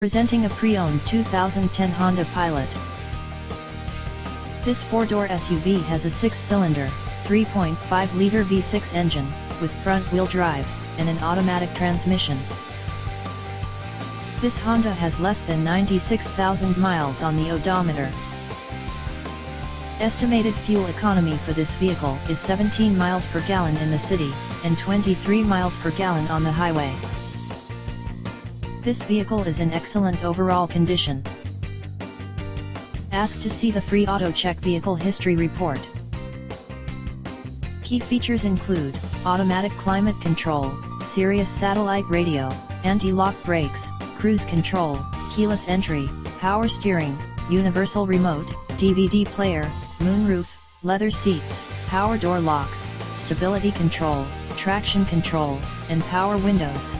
Presenting a pre-owned 2010 Honda Pilot. This four-door SUV has a six-cylinder, 3.5-liter V6 engine, with front-wheel drive, and an automatic transmission. This Honda has less than 96,000 miles on the odometer. Estimated fuel economy for this vehicle is 17 miles per gallon in the city, and 23 miles per gallon on the highway. This vehicle is in excellent overall condition. Ask to see the free AutoCheck Vehicle History Report. Key features include automatic climate control, Sirius satellite radio, anti-lock brakes, cruise control, keyless entry, power steering, universal remote, DVD player, moonroof, leather seats, power door locks, stability control, traction control, and power windows.